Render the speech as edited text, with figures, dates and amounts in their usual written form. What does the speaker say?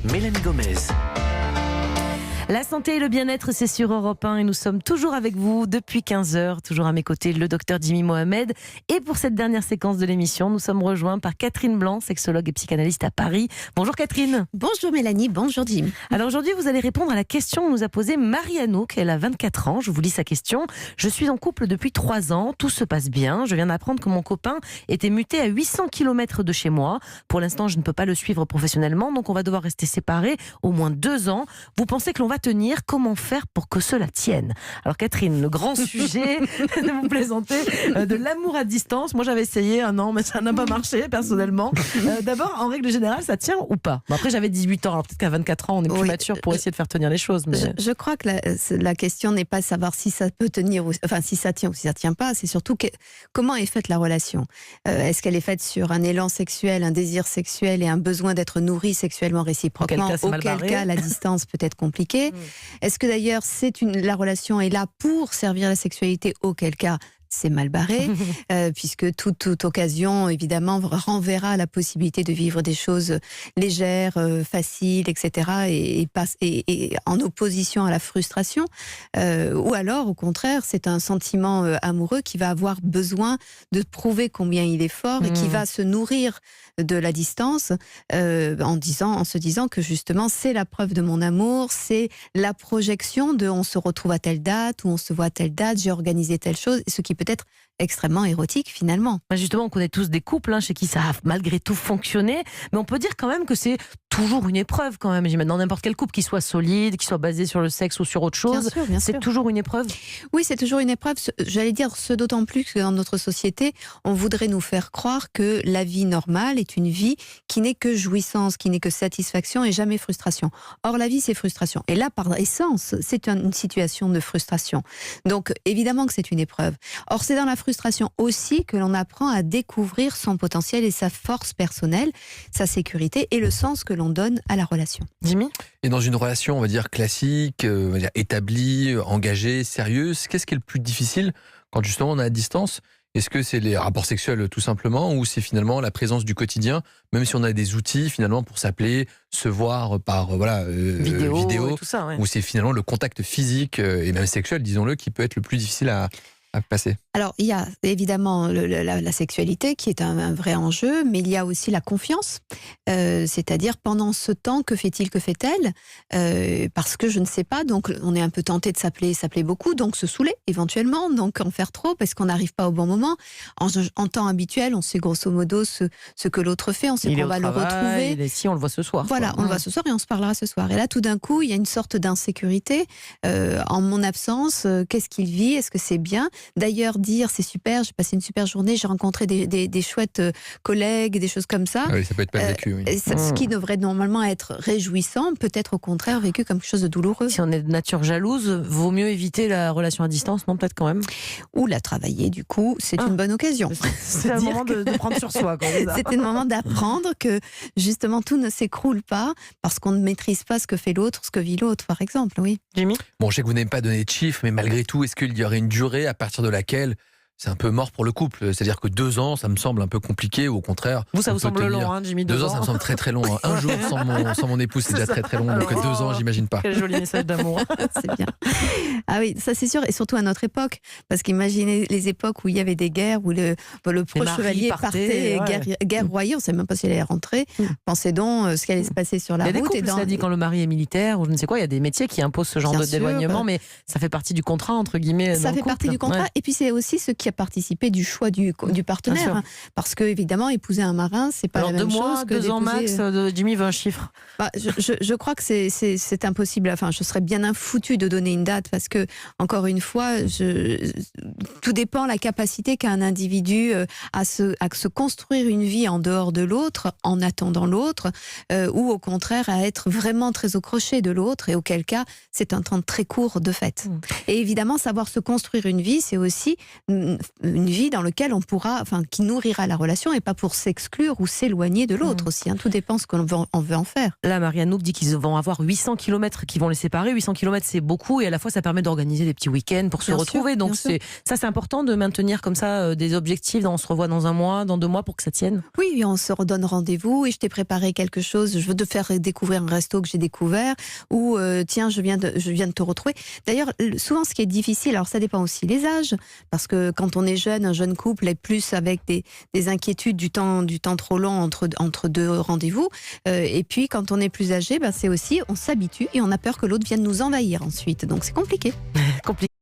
Mélanie Gomez. La santé et le bien-être, c'est sur Europe 1 et nous sommes toujours avec vous depuis 15h. Toujours à mes côtés, le docteur Jimmy Mohamed. Et pour cette dernière séquence de l'émission, nous sommes rejoints par Catherine Blanc, sexologue et psychanalyste à Paris. Bonjour Catherine. Bonjour Mélanie, bonjour Jim. Alors aujourd'hui, vous allez répondre à la question que nous a posée Marie-Anouk. Elle a 24 ans. Je vous lis sa question. Je suis en couple depuis 3 ans. Tout se passe bien. Je viens d'apprendre que mon copain était muté à 800 km de chez moi. Pour l'instant, je ne peux pas le suivre professionnellement, donc on va devoir rester séparés au moins 2 ans. Vous pensez que l'on va tenir? Comment faire pour que cela tienne? Alors Catherine, le grand sujet de vous présenter de l'amour à distance. Moi j'avais essayé 1 an, mais ça n'a pas marché personnellement. D'abord, en règle générale, ça tient ou pas? Après j'avais 18 ans, alors peut-être qu'à 24 ans on est plus mature pour essayer de faire tenir les choses. Mais... Je crois que la question n'est pas de savoir si ça peut tenir, enfin si ça tient ou si ça tient pas, c'est surtout comment est faite la relation. Est-ce qu'elle est faite sur un élan sexuel, un désir sexuel et un besoin d'être nourri sexuellement réciproquement? Auquel cas la distance peut être compliquée. Est-ce que d'ailleurs la relation est là pour servir la sexualité? Auquel cas c'est mal barré, puisque toute occasion, évidemment, renverra la possibilité de vivre des choses légères, faciles, etc., et en opposition à la frustration. Ou alors, au contraire, c'est un sentiment amoureux qui va avoir besoin de prouver combien il est fort et qui va se nourrir de la distance en se disant que justement, c'est la preuve de mon amour, c'est la projection de on se retrouve à telle date, ou on se voit à telle date, j'ai organisé telle chose, ce qui peut être extrêmement érotique finalement. Justement, on connaît tous des couples chez qui ça a malgré tout fonctionné, mais on peut dire quand même que c'est toujours une épreuve quand même. Dans n'importe quel couple, qui soit solide, qui soit basé sur le sexe ou sur autre chose, c'est toujours une épreuve. Oui, c'est toujours une épreuve. J'allais dire ce d'autant plus que dans notre société, on voudrait nous faire croire que la vie normale est une vie qui n'est que jouissance, qui n'est que satisfaction et jamais frustration. Or, la vie, c'est frustration. Et là, par essence, c'est une situation de frustration. Donc, évidemment que c'est une épreuve. Or, c'est dans la frustration aussi que l'on apprend à découvrir son potentiel et sa force personnelle, sa sécurité et le sens que l'on donne à la relation. Jimmy ? Et dans une relation, on va dire classique, on va dire établie, engagée, sérieuse, qu'est-ce qui est le plus difficile quand justement on est à distance ? Est-ce que c'est les rapports sexuels tout simplement, ou c'est finalement la présence du quotidien, même si on a des outils finalement pour s'appeler, se voir par vidéo et tout ça, ou c'est finalement le contact physique et même sexuel, disons-le, qui peut être le plus difficile à passer? Alors, il y a évidemment la sexualité qui est un vrai enjeu, mais il y a aussi la confiance. C'est-à-dire, pendant ce temps, que fait-il, que fait-elle? Parce que je ne sais pas, donc on est un peu tenté de s'appeler beaucoup, donc se saouler éventuellement, donc en faire trop, parce qu'on n'arrive pas au bon moment. En temps habituel, on sait grosso modo ce que l'autre fait, on sait qu'on va le retrouver. Et si on le voit ce soir. Voilà, on le voit ce soir et on se parlera ce soir. Et là, tout d'un coup, il y a une sorte d'insécurité. En mon absence, qu'est-ce qu'il vit? Est-ce que c'est bien? D'ailleurs, dire c'est super, j'ai passé une super journée, j'ai rencontré des chouettes collègues, des choses comme ça. Ah oui, ça peut être pas vécu. Oui. Ce qui devrait normalement être réjouissant, peut être au contraire vécu comme quelque chose de douloureux. Si on est de nature jalouse, vaut mieux éviter la relation à distance, non, peut-être quand même? Ou la travailler, du coup, c'est une bonne occasion. C'est un moment de prendre sur soi. C'est un moment d'apprendre que justement tout ne s'écroule pas parce qu'on ne maîtrise pas ce que fait l'autre, ce que vit l'autre, par exemple. Oui. Jimmy? Bon, je sais que vous n'aimez pas donner de chiffres, mais malgré tout, est-ce qu'il y aurait une durée à partir de laquelle c'est un peu mort pour le couple? C'est-à-dire que 2 ans, ça me semble un peu compliqué, ou au contraire... Ça vous semble long, Jimmy? 2 ans, ça me semble très très long. Un jour sans mon épouse, c'est déjà très très long, donc 2 ans, j'imagine pas. Quel joli message d'amour. C'est bien. Ah oui, ça c'est sûr, et surtout à notre époque, parce qu'imaginez les époques où il y avait des guerres, où le proche chevalier partait, guerroyer, on ne sait même pas s'il allait rentrer. Pensez donc ce qui allait se passer sur la route. Il y a des couples, ça dit, quand le mari est militaire, ou je ne sais quoi, il y a des métiers qui imposent ce genre d'éloignement, mais ça fait partie du contrat, entre guillemets. Ça fait partie du contrat, et puis c'est aussi ce qui a participé du choix du partenaire, parce que évidemment épouser un marin, c'est pas la même chose que 2 ans max. Jimmy veut un chiffre. Je crois que c'est impossible. Enfin, je serais bien infoutu de donner une date, parce que encore une fois, tout dépend de la capacité qu'a un individu à se construire une vie en dehors de l'autre, en attendant l'autre, ou au contraire à être vraiment très au crochet de l'autre, et auquel cas c'est un temps très court de fait. Et évidemment, savoir se construire une vie, c'est aussi une vie dans laquelle on pourra, enfin, qui nourrira la relation et pas pour s'exclure ou s'éloigner de l'autre aussi. Hein. Tout dépend ce qu'on veut en faire. Là, Marianne dit qu'ils vont avoir 800 km qui vont les séparer. 800 km, c'est beaucoup et à la fois, ça permet d'organiser des petits week-ends pour se retrouver. Donc, c'est important de maintenir comme ça des objectifs. On se revoit dans un mois, dans 2 mois pour que ça tienne. Oui, on se redonne rendez-vous et je t'ai préparé quelque chose. Je veux te faire découvrir un resto que j'ai découvert ou tiens, je viens de te retrouver. D'ailleurs, souvent, ce qui est difficile, alors ça dépend aussi des âges, parce que quand on est jeune, un jeune couple est plus avec des inquiétudes du temps trop long entre 2 rendez-vous. Et puis, quand on est plus âgé, c'est aussi, on s'habitue et on a peur que l'autre vienne nous envahir ensuite. Donc, c'est compliqué. Compliqué.